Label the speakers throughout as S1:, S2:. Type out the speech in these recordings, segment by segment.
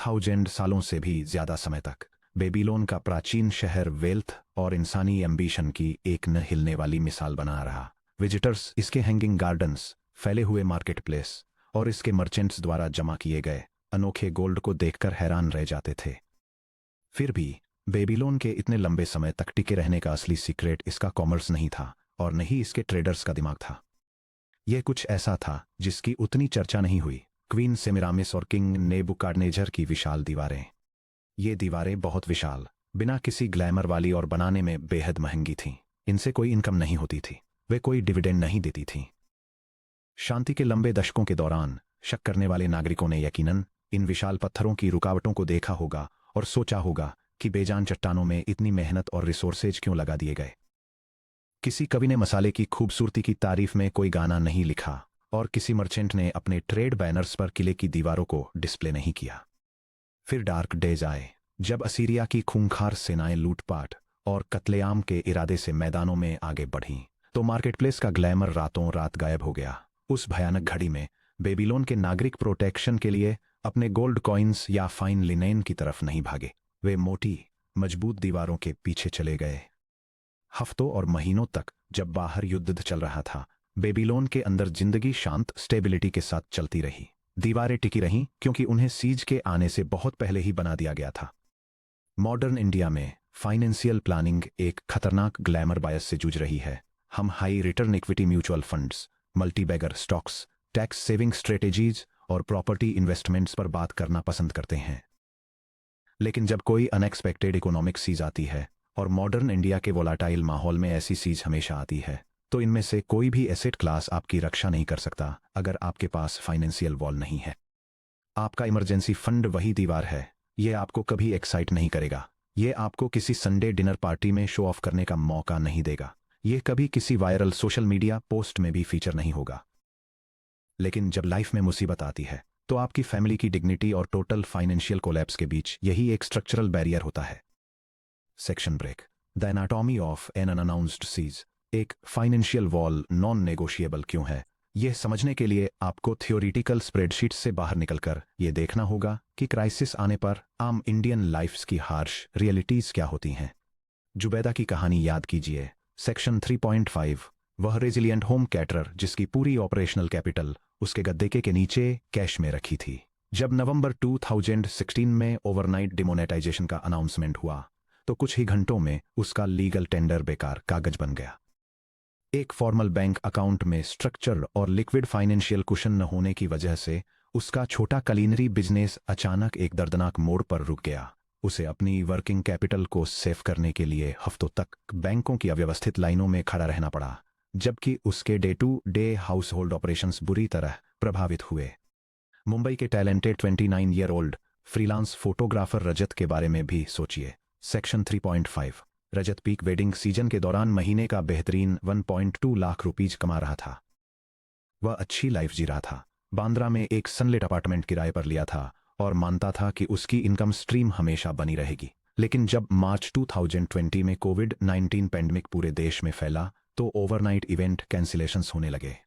S1: 2000 सालों से भी ज्यादा समय तक बेबीलोन का प्राचीन शहर वेल्थ और इंसानी एम्बिशन की एक न हिलने वाली मिसाल बना रहा। विजिटर्स इसके हैंगिंग गार्डन्स, फैले हुए मार्केट प्लेस और इसके मर्चेंट्स द्वारा जमा किए गए अनोखे गोल्ड को देखकर हैरान रह जाते थे। फिर भी बेबीलोन के इतने लंबे समय तक टिके रहने का असली सीक्रेट इसका कॉमर्स नहीं था और न ही इसके ट्रेडर्स का दिमाग था। यह कुछ ऐसा था जिसकी उतनी चर्चा नहीं हुई। क्वीन सेमिरामिस और किंग नेबुकाडनेजर की विशाल दीवारें। ये दीवारें बहुत विशाल, बिना किसी ग्लैमर वाली और बनाने में बेहद महंगी थीं। इनसे कोई इनकम नहीं होती थी, वे कोई डिविडेंड नहीं देती थीं। शांति के लंबे दशकों के दौरान शक करने वाले नागरिकों ने यकीनन इन विशाल पत्थरों की रुकावटों को देखा होगा और सोचा होगा कि बेजान चट्टानों में इतनी मेहनत और रिसोर्सेज क्यों लगा दिए गए। किसी कवि ने मसाले की खूबसूरती की तारीफ में कोई गाना नहीं लिखा और किसी मर्चेंट ने अपने ट्रेड बैनर्स पर किले की दीवारों को डिस्प्ले नहीं किया। फिर डार्क डेज आए, जब असीरिया की खूंखार सेनाएं लूटपाट और कत्लेआम के इरादे से मैदानों में आगे बढ़ीं, तो मार्केटप्लेस का ग्लैमर रातों रात गायब हो गया। उस भयानक घड़ी में बेबीलोन के नागरिक प्रोटेक्शन के लिए अपने गोल्ड कॉइन्स या फाइन लिनेन की तरफ नहीं भागे, वे मोटी मजबूत दीवारों के पीछे चले गए। हफ्तों और महीनों तक जब बाहर युद्ध चल रहा था, बेबीलोन के अंदर जिंदगी शांत स्टेबिलिटी के साथ चलती रही। दीवारें टिकी रहीं क्योंकि उन्हें सीज के आने से बहुत पहले ही बना दिया गया था। मॉडर्न इंडिया में फाइनेंशियल प्लानिंग एक खतरनाक ग्लैमर बायस से जूझ रही है। हम high return equity mutual funds, multibagger stocks, tax saving strategies और प्रॉपर्टी इन्वेस्टमेंट्स पर बात करना पसंद करते हैं। लेकिन जब कोई अनएक्सपेक्टेड इकोनॉमिक सीज आती है, और मॉडर्न इंडिया के वोलाटाइल माहौल में ऐसी सीज हमेशा आती है, तो इनमें से कोई भी एसेट क्लास आपकी रक्षा नहीं कर सकता अगर आपके पास फाइनेंशियल वॉल नहीं है। आपका इमरजेंसी फंड वही दीवार है। यह आपको कभी एक्साइट नहीं करेगा, यह आपको किसी संडे डिनर पार्टी में शो ऑफ करने का मौका नहीं देगा, यह कभी किसी वायरल सोशल मीडिया पोस्ट में भी फीचर नहीं होगा। लेकिन जब लाइफ में मुसीबत आती है, तो आपकी फैमिली की डिग्निटी और टोटल फाइनेंशियल कोलैप्स के बीच यही एक स्ट्रक्चरल बैरियर होता है। Section break, the anatomy of an unannounced seize. एक फाइनेंशियल वॉल नॉन नेगोशिएबल क्यों है, यह समझने के लिए आपको थियोरिटिकल स्प्रेडशीट से बाहर निकलकर यह देखना होगा कि क्राइसिस आने पर आम इंडियन लाइफ्स की हार्श रियलिटीज क्या होती हैं। जुबैदा की कहानी याद कीजिए। सेक्शन 3.5, वह रेजिलिएंट होम कैटरर जिसकी पूरी ऑपरेशनल कैपिटल उसके गद्दे के नीचे कैश में रखी थी। जब नवंबर 2016 में ओवरनाइट डिमोनेटाइजेशन का अनाउंसमेंट हुआ, तो कुछ ही घंटों में उसका लीगल टेंडर बेकार कागज बन गया। एक फॉर्मल बैंक अकाउंट में स्ट्रक्चर और लिक्विड फाइनेंशियल कुशन न होने की वजह से उसका छोटा कलीनरी बिजनेस अचानक एक दर्दनाक मोड़ पर रुक गया। उसे अपनी वर्किंग कैपिटल को सेव करने के लिए हफ्तों तक बैंकों की अव्यवस्थित लाइनों में खड़ा रहना पड़ा, जबकि उसके day to day household operations बुरी तरह प्रभावित हुए। मुंबई के talented 29 year old freelance photographer Rajat के बारे में भी सोचिए। Section 3.5, Rajat peak wedding season के दौरान महीने का बेहतरीन 1.2 लाख रुपीज कमा रहा था। वह अच्छी लाइफ जी रहा था, बांद्रा में एक सनलिट अपार्टमेंट किराए पर लिया था और मानता था कि उसकी इनकम स्ट्रीम हमेशा बनी रहेगी। लेकिन जब मार्च 2020 में कोविड-19 पैंडेमिक पूरे देश में फैला, तो ओवरनाइट इवेंट कैंसिलेशंस होने लगे।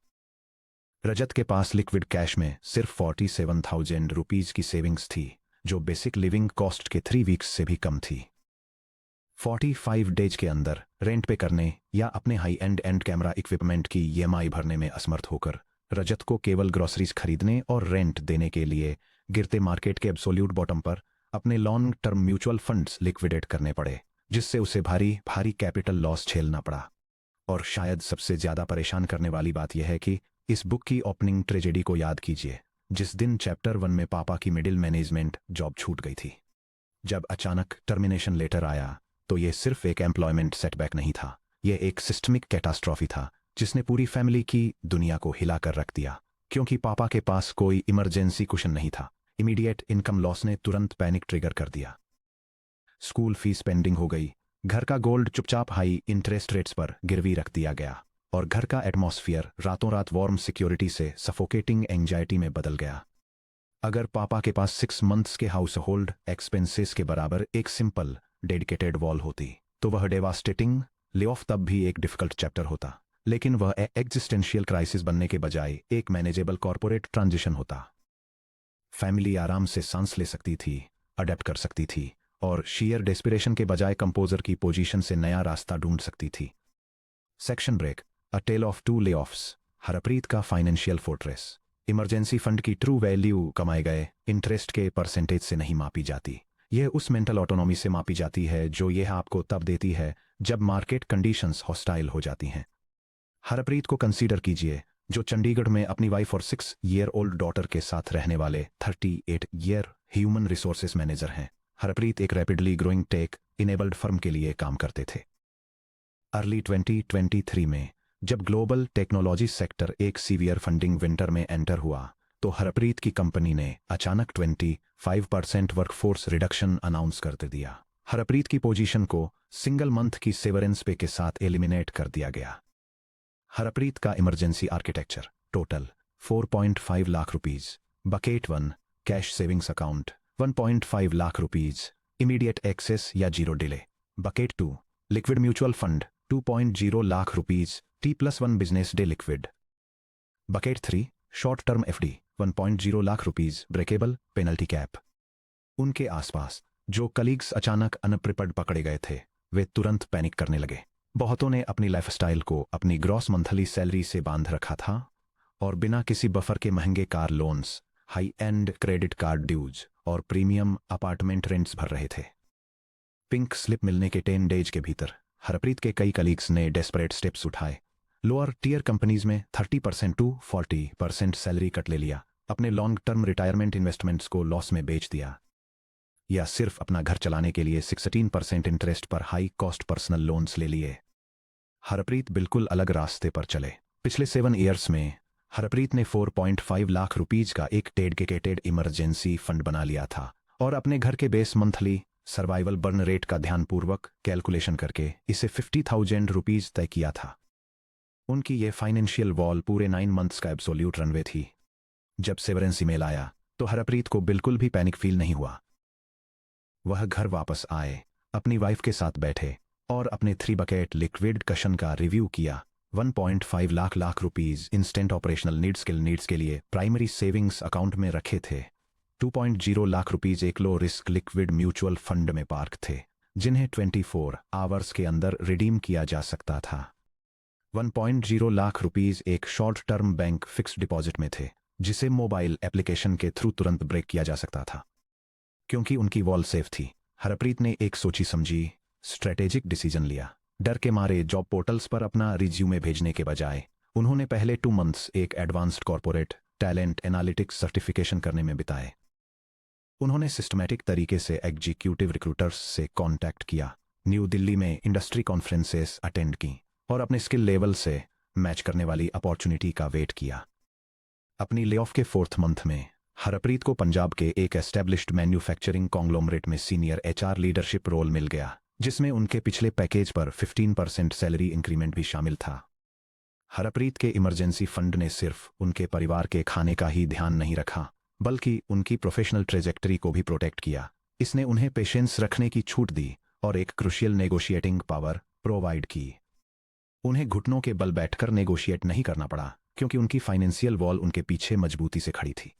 S1: रजत के पास लिक्विड कैश में सिर्फ 47,000 रुपीज की सेविंग्स थी, जो बेसिक लिविंग कॉस्ट के 3 वीक्स से भी कम थी। 45 डेज के अंदर रेंट पे करने या अपने हाई एंड कैमरा इक्विपमेंट की ईएमआई भरने में असमर्थ होकर रजत को केवल ग्रोसरीज खरीदने और रेंट देने के लिए गिरते मार्केट के एब्सोल्यूट बॉटम पर अपने long term mutual funds liquidate करने पड़े, जिससे उसे भारी भारी कैपिटल लॉस झेलना पड़ा। और शायद सबसे ज्यादा परेशान करने वाली बात यह है कि इस बुक की ओपनिंग ट्रेजेडी को याद कीजिए, जिस दिन चैप्टर 1 में पापा की मिडिल मैनेजमेंट जॉब छूट गई थी। जब अचानक टर्मिनेशन लेटर आया, तो यह सिर्फ एक एम्प्लॉयमेंट सेटबैक नहीं था, यह एक सिस्टमिक कैटास्ट्रॉफी था जिसने पूरी फैमिली की दुनिया को हिलाकर रख दिया। क्योंकि पापा के पास कोई इमरजेंसी कुशन नहीं था, इमीडिएट इनकम लॉस ने तुरंत पैनिक ट्रिगर कर दिया। स्कूल फीस पेंडिंग हो गई, घर का गोल्ड चुपचाप हाई इंटरेस्ट रेट्स पर गिरवी रख दिया गया और घर का एटमॉस्फेयर रातों रात वार्म सिक्योरिटी से सफोकेटिंग एंजाइटी में बदल गया। अगर पापा के पास 6 मंथ्स के हाउस होल्ड एक्सपेंसेस के बराबर एक सिंपल डेडिकेटेड वॉल होती, तो वह डेवास्टेटिंग लेऑफ तब भी एक डिफिकल्ट चैप्टर होता, लेकिन वह एग्जिस्टेंशियल क्राइसिस बनने के बजाय एक मैनेजेबल कॉर्पोरेट ट्रांजिशन होता। फैमिली आराम से सांस ले सकती थी, अडेप्ट कर सकती थी और शेयर डेस्पिरेशन के बजाय कंपोजर की पोजीशन से नया रास्ता ढूंढ सकती थी। Section break, a tale of two layoffs. Harpreet का फाइनेंशियल फोर्ट्रेस। इमरजेंसी फंड की ट्रू वैल्यू कमाए गए इंटरेस्ट के परसेंटेज से नहीं मापी जाती। यह उस मेंटल ऑटोनॉमी से मापी जाती है जो यह आपको तब देती है जब मार्केट कंडीशंस हॉस्टाइल हो जाती हैं। हरप्रीत को कंसीडर कीजिए, जो चंडीगढ़ में अपनी वाइफ और 6 ईयर ओल्ड डॉटर के साथ रहने वाले 38 ईयर ह्यूमन रिसोर्सेज मैनेजर हैं। हरप्रीत एक rapidly growing tech enabled firm के लिए काम करते थे। अर्ली 2023 में जब ग्लोबल टेक्नोलॉजी सेक्टर एक सीवियर फंडिंग विंटर में एंटर हुआ, तो हरप्रीत की कंपनी ने अचानक 25% वर्कफोर्स रिडक्शन अनाउंस कर दिया। हरप्रीत की पोजीशन को सिंगल मंथ की सेवरेंस पे के साथ एलिमिनेट कर दिया गया। हरप्रीत का emergency architecture. Total 4.5 lakh rupees. Bucket 1, cash savings account 1.5 lakh rupees, immediate access या zero delay. Bucket 2, liquid mutual fund 2.0 lakh rupees, T+1 business day liquid. Bucket 3, short term FD 1.0 lakh rupees, breakable, penalty cap. उनके आसपास जो colleagues अचानक अनप्रिपेयर्ड पकड़े गए थे, वे तुरंत panic करने लगे। बहुतों ने अपनी लाइफस्टाइल को अपनी ग्रॉस मंथली सैलरी से बांध रखा था और बिना किसी बफर के महंगे car loans, high end credit card dues और प्रीमियम अपार्टमेंट रेंट्स भर रहे थे। पिंक स्लिप मिलने के 10 डेज के भीतर हरप्रीत के कई कलीग्स ने डेस्परेट स्टेप्स उठाए। लोअर टीयर कंपनीज में 30% टू 40% सैलरी कट ले लिया, अपने लॉन्ग टर्म रिटायरमेंट इन्वेस्टमेंट्स को लॉस में बेच दिया, या सिर्फ अपना घर चलाने के लिए 16% इंटरेस्ट पर हाई कॉस्ट पर्सनल लोन्स ले लिए। हरप्रीत बिल्कुल अलग रास्ते पर चले। पिछले 7 ईयर्स में हरप्रीत ने 4.5 लाख रुपीज का एक डेडिकेटेड इमरजेंसी फंड बना लिया था और अपने घर के base monthly survival burn rate का ध्यानपूर्वक कैलकुलेशन करके इसे 50,000 रुपीज तय किया था। उनकी ये फाइनेंशियल वॉल पूरे 9 मंथ्स का एब्सोल्यूट रनवे थी। जब सेवरेंस ईमेल आया तो हरप्रीत को बिल्कुल भी पैनिक फील नहीं हुआ। वह घर वापस आए, अपनी वाइफ के साथ बैठे और अपने 3 बकेट लिक्विड कशन का रिव्यू किया। 1.5 lakh rupees instant operational needs के लिए प्राइमरी सेविंग्स अकाउंट में रखे थे। 2.0 लाख रुपीज एक low risk liquid mutual fund में पार्क थे, जिन्हें 24 आवर्स के अंदर रिडीम किया जा सकता था। 1.0 लाख रुपीज एक short term bank fixed deposit में थे, जिसे मोबाइल एप्लीकेशन के थ्रू तुरंत ब्रेक किया जा सकता था। क्योंकि उनकी वॉल सेफ थी, हरप्रीत ने एक सोची समझी स्ट्रेटेजिक डिसीजन लिया। डर के मारे जॉब पोर्टल्स पर अपना रिज्यूमे भेजने के बजाय उन्होंने पहले 2 मंथ्स एक advanced corporate talent analytics certification करने में बिताए। उन्होंने सिस्टमैटिक तरीके से एग्जीक्यूटिव रिक्रूटर्स से कांटेक्ट किया, न्यू दिल्ली में इंडस्ट्री कॉन्फ्रेंसेस अटेंड की और अपने स्किल लेवल से मैच करने वाली अपॉर्चुनिटी का वेट किया। अपनी लेऑफ के 4th मंथ में हरप्रीत को पंजाब के एक एस्टेब्लिश्ड मैन्युफैक्चरिंग कॉन्ग्लोमरेट में सीनियर HR लीडरशिप रोल मिल गया, जिसमें उनके पिछले पैकेज पर 15% सैलरी इंक्रीमेंट भी शामिल था। हरप्रीत के इमरजेंसी फंड ने सिर्फ उनके परिवार के खाने का ही ध्यान नहीं रखा, बल्कि उनकी प्रोफेशनल ट्रेजेक्टरी को भी प्रोटेक्ट किया। इसने उन्हें पेशेंस रखने की छूट दी और एक क्रूशियल नेगोशिएटिंग पावर प्रोवाइड की। उन्हें घुटनों के बल बैठकर नेगोशिएट नहीं करना पड़ा, क्योंकि उनकी फाइनेंशियल वॉल उनके पीछे मजबूती से खड़ी थी।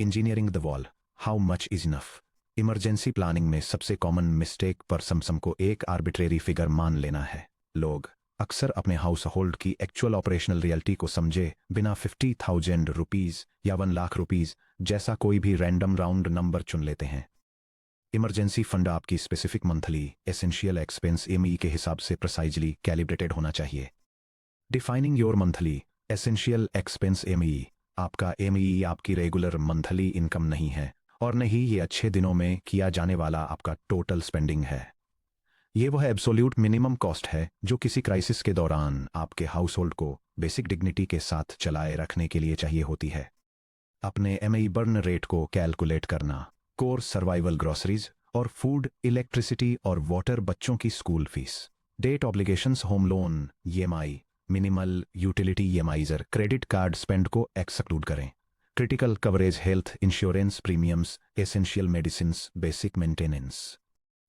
S1: Engineering the wall, how much is enough. Emergency planning में सबसे कॉमन मिस्टेक पर समसम को एक आर्बिट्रेरी फिगर मान लेना है। लोग अक्सर अपने हाउस होल्ड की एक्चुअल ऑपरेशनल रियलिटी को समझे बिना 50,000 रुपीज या 1 लाख रुपीज जैसा कोई भी रैंडम राउंड नंबर चुन लेते हैं। इमरजेंसी फंड आपकी specific monthly essential expense ME के हिसाब से प्रिसाइजली कैलिब्रेटेड होना चाहिए। Defining your monthly essential expense ME। आपका ME आपकी रेगुलर मंथली इनकम नहीं है और नहीं ये अच्छे दिनों में किया जाने वाला आपका टोटल स्पेंडिंग है। ये वह एब्सोल्यूट मिनिमम कॉस्ट है जो किसी क्राइसिस के दौरान आपके हाउस होल्ड को बेसिक डिग्निटी के साथ चलाए रखने के लिए चाहिए होती है। अपने ME बर्न रेट को कैलकुलेट करना, कोर सर्वाइवल ग्रोसरीज और फूड, इलेक्ट्रिसिटी और वाटर, बच्चों की school fees, debt obligations, home loan EMI, minimal utility EMIs, credit card spend को एक्सक्लूड करें। Critical coverage, health insurance premiums, essential medicines, basic maintenance.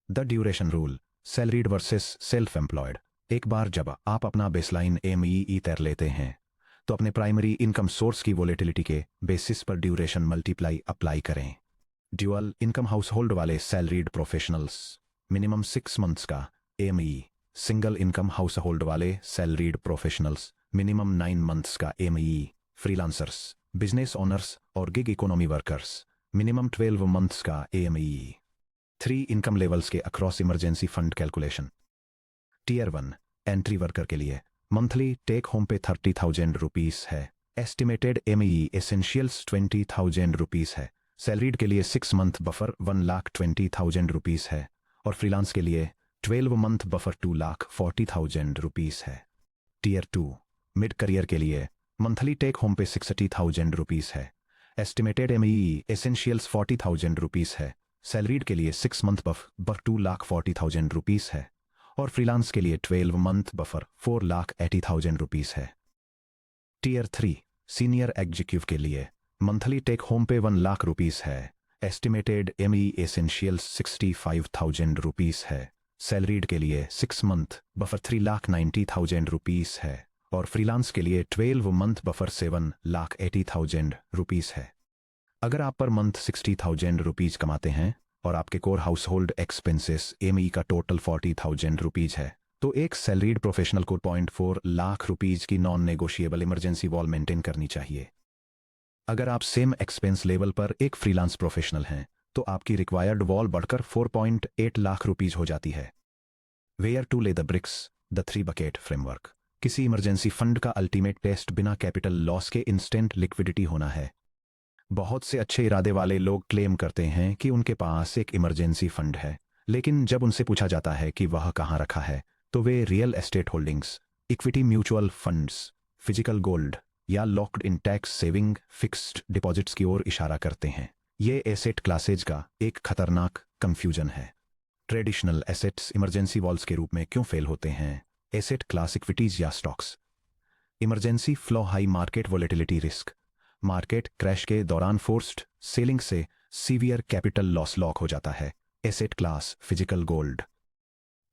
S1: The duration rule, salaried versus self employed. एक बार जब आप अपना baseline ME तैर लेते हैं तो अपने प्राइमरी इनकम सोर्स की वोलेटिलिटी के बेसिस पर ड्यूरेशन मल्टीप्लाई अप्लाई करें। ड्यूअल इनकम हाउस होल्ड वाले सैलरीड प्रोफेशनल्स मिनिमम 6 मंथ्स का ME, single income household वाले सैलरीड प्रोफेशनल्स मिनिमम 9 मंथ्स का एमई, फ्रीलांसर्स, बिजनेस ओनर्स और gig economy workers minimum 12 months का ME. 3 income levels के across emergency fund calculation. Tier 1 entry worker के लिए monthly take home पे 30,000 rupees है। Estimated ME essentials 20,000 rupees है। Salaried के लिए 6 मंथ बफर 1,20,000 रुपीस है और फ्रीलांस के लिए 12 मंथ बफर 2,40,000 रुपीस है। टीयर 2 मिड करियर के लिए मंथली टेक होम पे 60,000 रुपीस है। एस्टिमेटेड एमई एसेंशियल्स 40,000 रुपीस है। सैलरीड के लिए 6 मंथ बफर 2,40,000 रुपीस है और फ्रीलांस के लिए 12 मंथ बफर 4,80,000 रुपीस है। टीयर 3 सीनियर एग्जीक्यूटिव के लिए मंथली टेक होम पे 1 लाख रुपीस है। एस्टिमेटेड एमई एसेंशियल्स 65,000 रुपीस है। सैलरीड के लिए 6 मंथ बफर 3,90,000 रुपीस है और फ्रीलांस के लिए 12 मंथ बफर 7,80,000 रुपीस है। अगर आप पर मंथ 60,000 रुपीज कमाते हैं और आपके core house hold expenses ME का टोटल 40,000 रुपीज है तो एक सैलरीड प्रोफेशनल को 0.4 लाख रुपीज की non negotiable emergency wall maintain करनी चाहिए। अगर आप सेम एक्सपेंस लेवल पर एक फ्रीलांस प्रोफेशनल हैं तो आपकी रिक्वायर्ड वॉल बढ़कर 4.8 लाख रुपीज हो जाती है। Where to lay the bricks, the 3 bucket framework. किसी इमरजेंसी फंड का अल्टीमेट टेस्ट बिना कैपिटल लॉस के इंस्टेंट लिक्विडिटी होना है। बहुत से अच्छे इरादे वाले लोग क्लेम करते हैं कि उनके पास एक इमरजेंसी फंड है, लेकिन जब उनसे पूछा जाता है कि वह कहाँ रखा है तो वे real estate holdings, equity mutual funds, physical gold या locked in tax saving fixed deposits की ओर इशारा करते हैं। ये एसेट क्लासेज का एक खतरनाक कंफ्यूजन है। ट्रेडिशनल एसेट्स इमरजेंसी वॉल्स के रूप में क्यों फेल होते हैं? एसेट क्लास इक्विटीज या stocks. Emergency flow high market volatility risk. Market crash के दौरान फोर्स्ड सेलिंग से सीवियर कैपिटल लॉस लॉक हो जाता है। Asset class physical gold.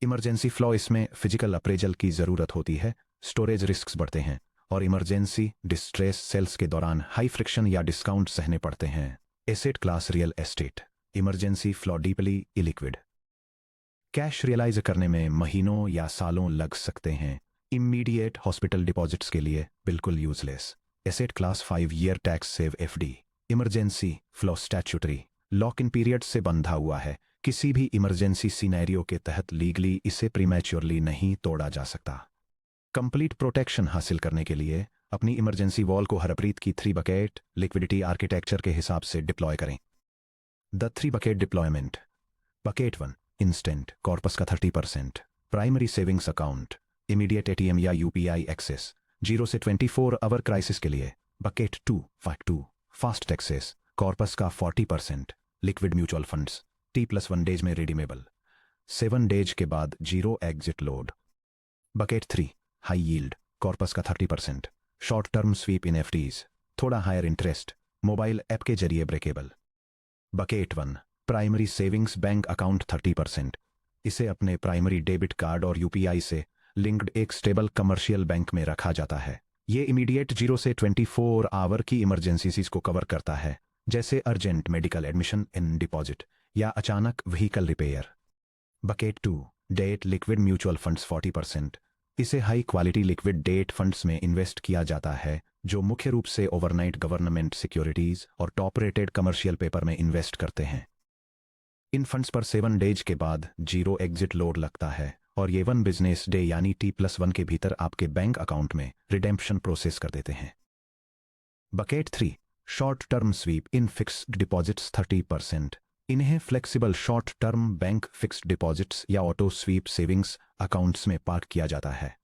S1: Emergency flow, इसमें फिजिकल अप्रेजल की जरूरत होती है, स्टोरेज रिस्क्स बढ़ते हैं और इमरजेंसी डिस्ट्रेस सेल्स के दौरान हाई फ्रिक्शन या डिस्काउंट सहने पड़ते हैं। Asset class real estate. Emergency flow deeply illiquid. Cash realise करने में महीनों या सालों लग सकते हैं। इमीडिएट हॉस्पिटल डिपॉजिट्स के लिए बिल्कुल useless. Asset class 5 year tax save FD. Emergency flow statutory lock in period से बंधा हुआ है। किसी भी इमरजेंसी सिनेरियो के तहत लीगली इसे प्रीमैच्योरली नहीं तोड़ा जा सकता। कंप्लीट प्रोटेक्शन हासिल करने के लिए अपनी इमरजेंसी वॉल को हरप्रीत की 3 बकेट लिक्विडिटी आर्किटेक्चर के हिसाब से डिप्लॉय करें। The 3 bucket deployment. Bucket 1 instant corpus का 30%। Primary savings account, immediate ATM या यूपीआई एक्सेस 0 से 24 आवर क्राइसिस के लिए। बकेट 2 फास्ट एक्सेस कॉर्पस का 40%। Liquid mutual funds T+1 days में रिडीमेबल, 7 डेज के बाद 0 exit load. Bucket 3 high yield corpus का 30%। शॉर्ट टर्म स्वीप इन एफडीज, थोड़ा हायर इंटरेस्ट, मोबाइल ऐप के जरिए breakable. Bucket 1 primary savings bank account 30%। इसे अपने प्राइमरी डेबिट कार्ड और यूपीआई से लिंक्ड एक स्टेबल कमर्शियल बैंक में रखा जाता है। ये इमीडिएट 0 से 24 आवर की इमरजेंसीज को कवर करता है, जैसे urgent medical admission in deposit या अचानक vehicle repair. Bucket 2 debt liquid mutual funds 40%। इसे high quality liquid debt funds में इन्वेस्ट किया जाता है जो मुख्य रूप से ओवरनाइट गवर्नमेंट सिक्योरिटीज और टॉप रेटेड कमर्शियल पेपर में इन्वेस्ट करते हैं। इन फंड्स पर 7 डेज के बाद 0 एग्जिट लोड लगता है और ये 1 बिजनेस डे यानी T+1 के भीतर आपके बैंक अकाउंट में रिडेम्पशन प्रोसेस कर देते हैं। Bucket 3 short term sweep in fixed deposits 30%। इन्हें flexible short term bank fixed deposits या ऑटो स्वीप सेविंग्स अकाउंट्स में पार्क किया जाता है।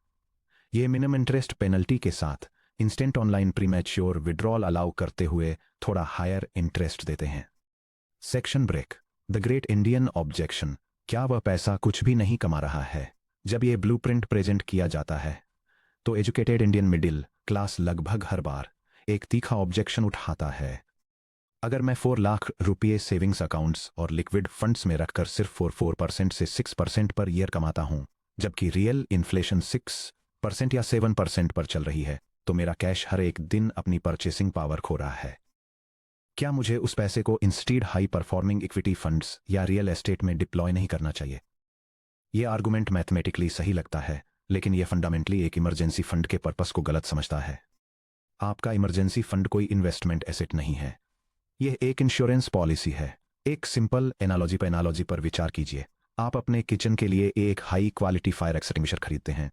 S1: ये मिनिमम इंटरेस्ट पेनल्टी के साथ instant online premature withdrawal allow करते हुए थोड़ा हायर इंटरेस्ट देते हैं। Section break. The great Indian objection. क्या वह पैसा कुछ भी नहीं कमा रहा है? जब यह ब्लूप्रिंट प्रेजेंट किया जाता है तो एजुकेटेड इंडियन मिडिल क्लास लगभग हर बार एक तीखा ऑब्जेक्शन उठाता है। अगर मैं 4 लाख रुपये सेविंग्स अकाउंट्स और लिक्विड फंड्स में रखकर सिर्फ 4% से 6% पर ईयर कमाता हूं, जबकि रियल इन्फ्लेशन 6% या 7% पर चल रही है, तो मेरा कैश हर एक दिन अपनी परचेसिंग पावर खो रहा है। क्या मुझे उस पैसे को instead high performing equity funds या रियल एस्टेट में डिप्लॉय नहीं करना चाहिए? यह आर्गुमेंट मैथमेटिकली सही लगता है, लेकिन यह फंडामेंटली एक इमरजेंसी फंड के पर्पस को गलत समझता है। आपका इमरजेंसी फंड कोई इन्वेस्टमेंट एसेट नहीं है, यह एक इंश्योरेंस पॉलिसी है। एक सिंपल एनालॉजी पर विचार कीजिए। आप अपने किचन के लिए एक हाई क्वालिटी फायर एक्सटिंग्विशर खरीदते हैं।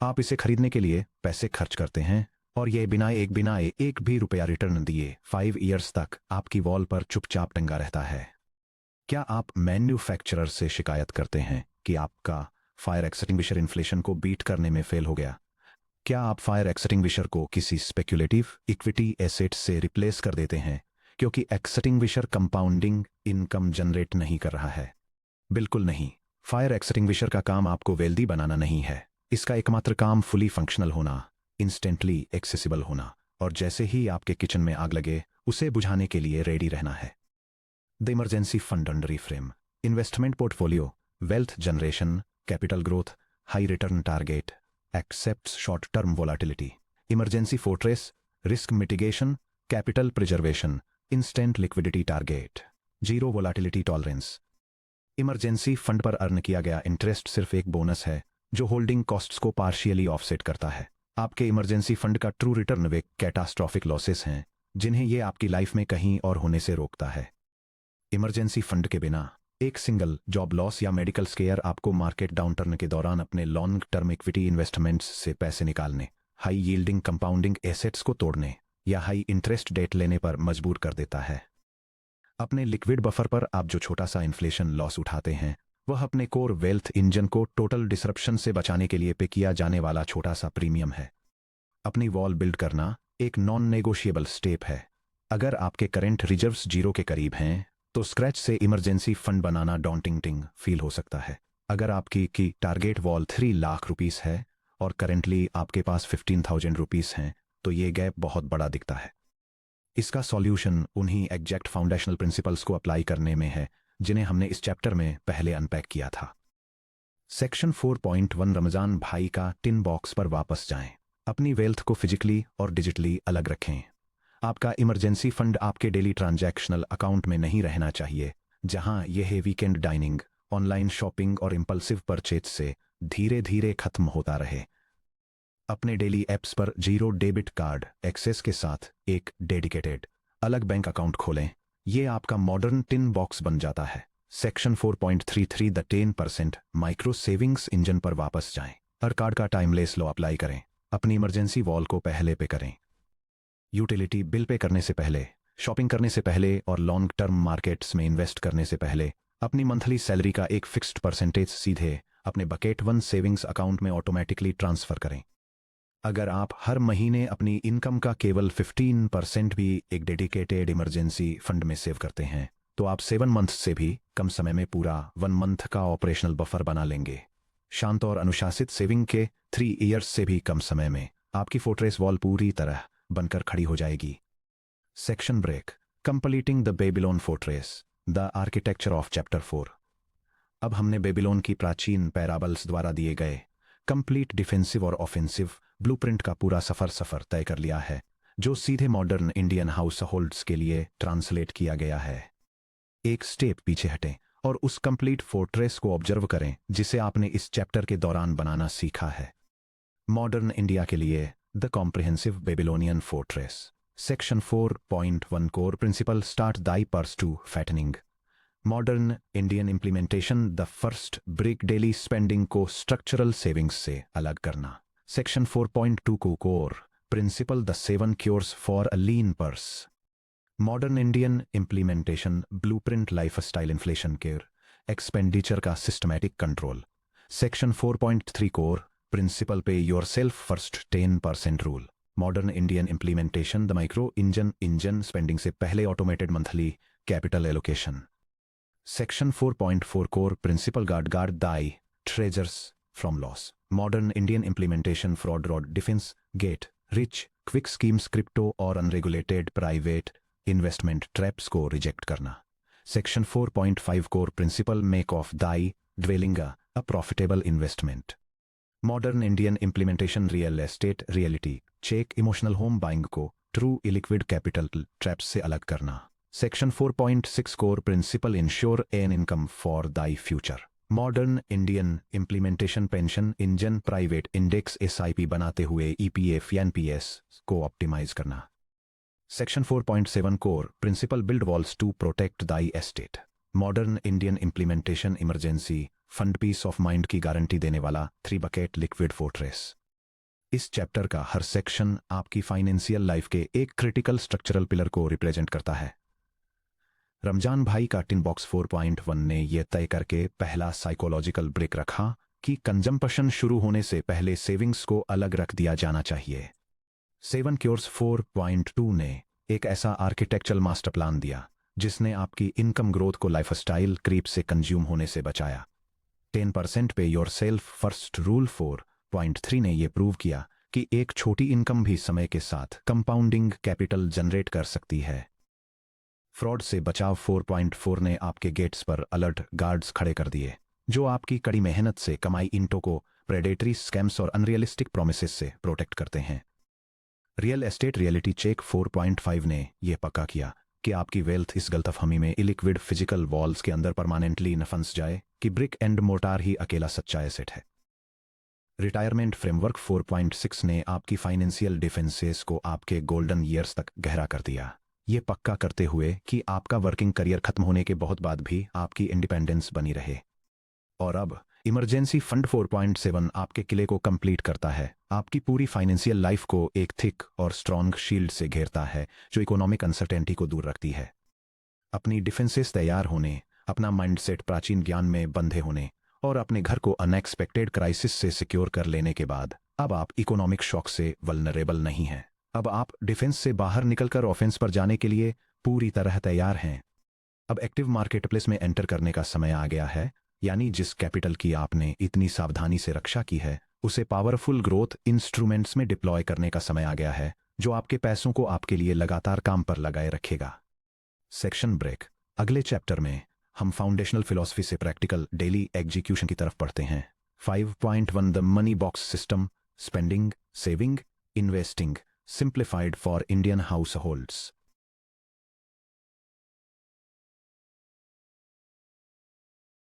S1: आप इसे खरीदने के लिए पैसे खर्च करते हैं और यह बिना एक भी रुपया रिटर्न दिए 5 ईयर्स तक आपकी वॉल पर चुपचाप टंगा रहता है। क्या आप मैन्युफैक्चरर से शिकायत करते हैं कि आपका फायर एक्सटिंग्विशर इन्फ्लेशन को बीट करने में फेल हो गया? क्या आप फायर एक्सटिंग्विशर को किसी स्पेक्युलेटिव इक्विटी एसेट से रिप्लेस कर देते हैं क्योंकि एक्सटिंग्विशर कंपाउंडिंग इनकम जनरेट नहीं कर रहा है? बिल्कुल नहीं। फायर एक्सटिंग्विशर का काम आपको वेल्दी बनाना नहीं है। इसका एकमात्र काम फुली फंक्शनल होना, इंस्टेंटली एक्सेसिबल होना और जैसे ही आपके किचन में आग लगे उसे बुझाने के लिए रेडी रहना है। The emergency fund under reframe: investment portfolio, wealth generation, capital growth, high return target, accepts short term volatility, emergency fortress, risk mitigation, capital preservation, instant liquidity target, zero volatility tolerance. Emergency fund पर earn किया गया interest सिर्फ एक bonus है जो holding costs को partially offset करता है। आपके इमरजेंसी फंड का ट्रू रिटर्न वे कैटास्ट्रॉफिक लॉसेस हैं जिन्हें यह आपकी लाइफ में कहीं और होने से रोकता है। इमरजेंसी फंड के बिना एक सिंगल जॉब लॉस या मेडिकल स्केयर आपको मार्केट डाउनटर्न के दौरान अपने लॉन्ग टर्म इक्विटी इन्वेस्टमेंट्स से पैसे निकालने, हाई यील्डिंग कंपाउंडिंग एसेट्स को तोड़ने या हाई इंटरेस्ट डेट लेने पर मजबूर कर देता है। अपने लिक्विड बफर पर आप जो छोटा सा इन्फ्लेशन लॉस उठाते हैं वह अपने कोर वेल्थ इंजन को टोटल डिसरप्शन से बचाने के लिए पे किया जाने वाला छोटा सा प्रीमियम है। अपनी वॉल बिल्ड करना एक नॉन नेगोशिएबल स्टेप है। अगर आपके करंट रिजर्व्स जीरो के करीब हैं तो स्क्रैच से इमरजेंसी फंड बनाना डॉन्टिंग फील हो सकता है। अगर आपकी की टारगेट वॉल 3 लाख रुपीस है और करेंटली आपके पास 15,000 रुपीस हैं तो ये गैप बहुत बड़ा दिखता है। इसका सॉल्यूशन उन्हीं एग्जैक्ट फाउंडेशनल प्रिंसिपल्स को अप्लाई करने में है जिन्हें हमने इस चैप्टर में पहले अनपैक किया था। सेक्शन 4.1 रमजान भाई का टिन बॉक्स पर वापस जाएं। अपनी वेल्थ को फिजिकली और डिजिटली अलग रखें। आपका इमरजेंसी फंड आपके डेली ट्रांजैक्शनल अकाउंट में नहीं रहना चाहिए जहां यह वीकेंड डाइनिंग, ऑनलाइन शॉपिंग और इंपल्सिव परचेज से धीरे धीरे खत्म होता रहे। अपने डेली एप्स पर जीरो डेबिट कार्ड एक्सेस के साथ एक डेडिकेटेड अलग बैंक अकाउंट खोलें। यह आपका मॉडर्न टिन बॉक्स बन जाता है। Section 4.33 the 10% micro savings engine पर वापस जाएं। हर कार्ड का टाइमलेस लॉ अप्लाई करें। अपनी इमरजेंसी वॉल को पहले पे करें। यूटिलिटी बिल पे करने से पहले, शॉपिंग करने से पहले और लॉन्ग टर्म मार्केट्स में इन्वेस्ट करने से पहले अपनी मंथली सैलरी का एक फिक्स्ड परसेंटेज सीधे अपने बकेट 1 सेविंग्स अकाउंट में ऑटोमेटिकली ट्रांसफर करें। अगर आप हर महीने अपनी इनकम का केवल 15% भी एक डेडिकेटेड इमरजेंसी फंड में सेव करते हैं तो आप 7 मंथ से भी कम समय में पूरा 1 मंथ का ऑपरेशनल बफर बना लेंगे। शांत और अनुशासित सेविंग के 3 ईयर्स से भी कम समय में आपकी फोर्ट्रेस वॉल पूरी तरह बनकर खड़ी हो जाएगी। Section break: completing the Babylon fortress, the architecture of chapter 4। अब हमने बेबीलोन की प्राचीन पैराबल्स द्वारा दिए गए कंप्लीट डिफेंसिव और ऑफेंसिव ब्लूप्रिंट का पूरा सफर तय कर लिया है जो सीधे मॉडर्न इंडियन हाउस होल्ड्स के लिए ट्रांसलेट किया गया है। एक स्टेप पीछे हटें और उस कंप्लीट फोर्ट्रेस को ऑब्जर्व करें जिसे आपने इस चैप्टर के दौरान बनाना सीखा है। मॉडर्न इंडिया के लिए the comprehensive Babylonian fortress. Section 4.1 core principle start thy purse to fattening. Modern Indian implementation the first brick daily spending को स्ट्रक्चरल सेविंग्स से अलग करना। सेक्शन 4.2 को core principle the 7 cures for a lean purse. Modern Indian implementation blueprint lifestyle inflation care expenditure का systematic control. Section 4.3 core principle pay yourself first 10% rule. Modern Indian implementation the micro engine spending से पहले automated monthly capital allocation. Section 4.4 core principle guard thy treasures from loss. Modern Indian implementation fraud rod defence get rich quick schemes crypto और unregulated private investment traps को reject करना। Section 4.5 core principle make of thy dwelling a profitable investment. Modern Indian implementation real estate reality check emotional home buying को true illiquid capital traps से अलग करना। Section 4.6 core principle insure an income for thy future. Modern Indian implementation pension engine private index SIP बनाते हुए EPF या NPS को optimise करना। Section 4.7 core principle build walls to protect thy estate. Modern Indian implementation emergency fund peace of mind की guarantee देने वाला 3 bucket liquid fortress. इस chapter का हर सेक्शन आपकी फाइनेंशियल लाइफ के एक क्रिटिकल स्ट्रक्चरल पिलर को रिप्रेजेंट करता है। रमजान भाई का टिन बॉक्स 4.1 ने यह तय करके पहला साइकोलॉजिकल ब्रेक रखा कि कंजम्पशन शुरू होने से पहले सेविंग्स को अलग रख दिया जाना चाहिए। 7 क्योर्स 4.2 ने एक ऐसा आर्किटेक्चरल मास्टर प्लान दिया जिसने आपकी इनकम ग्रोथ को लाइफस्टाइल क्रीप से कंज्यूम होने से बचाया। 10% पे योर सेल्फ फर्स्ट रूल 4.3 ने यह प्रूव किया कि एक छोटी इनकम भी समय के साथ कंपाउंडिंग कैपिटल जनरेट कर सकती है। फ्रॉड से बचाव 4.4 ने आपके गेट्स पर अलर्ट गार्ड्स खड़े कर दिए जो आपकी कड़ी मेहनत से कमाई इंटो को प्रेडेटरी स्कैम्स और अनरियलिस्टिक प्रोमिसेस से प्रोटेक्ट करते हैं। रियल एस्टेट रियलिटी चेक 4.5 ने यह पक्का किया कि आपकी वेल्थ इस गलतफहमी में इलिक्विड फिजिकल वॉल्स के अंदर परमानेंटली न फंस जाए कि ब्रिक एंड मोर्टार ही अकेला सच्चा एसेट है। रिटायरमेंट फ्रेमवर्क 4.6 ने आपकी फाइनेंशियल डिफेंसेस को आपके गोल्डन ईयर्स तक गहरा कर दिया, ये पक्का करते हुए कि आपका वर्किंग करियर खत्म होने के बहुत बाद भी आपकी इंडिपेंडेंस बनी रहे। और अब इमरजेंसी फंड 4.7 आपके किले को कंप्लीट करता है, आपकी पूरी फाइनेंशियल लाइफ को एक थिक और स्ट्रॉन्ग शील्ड से घेरता है जो इकोनॉमिक अनसर्टेनिटी को दूर रखती है। अपनी डिफेंसेस तैयार होने, अपना माइंडसेट प्राचीन ज्ञान में बंधे होने और अपने घर को अनएक्सपेक्टेड क्राइसिस से सिक्योर कर लेने के बाद अब आप इकोनॉमिक शॉक से वल्नरेबल नहीं हैं। अब आप डिफेंस से बाहर निकलकर ऑफेंस पर जाने के लिए पूरी तरह तैयार हैं। अब एक्टिव मार्केटप्लेस में एंटर करने का समय आ गया है, यानी जिस कैपिटल की आपने इतनी सावधानी से रक्षा की है उसे पावरफुल ग्रोथ इंस्ट्रूमेंट्स में डिप्लॉय करने का समय आ गया है जो आपके पैसों को आपके लिए लगातार काम पर लगाए रखेगा। Section break. अगले चैप्टर में हम फाउंडेशनल फिलॉसफी से प्रैक्टिकल डेली एग्जीक्यूशन की तरफ पढ़ते हैं। 5.1 the money box system, spending, saving, investing simplified for Indian house holds.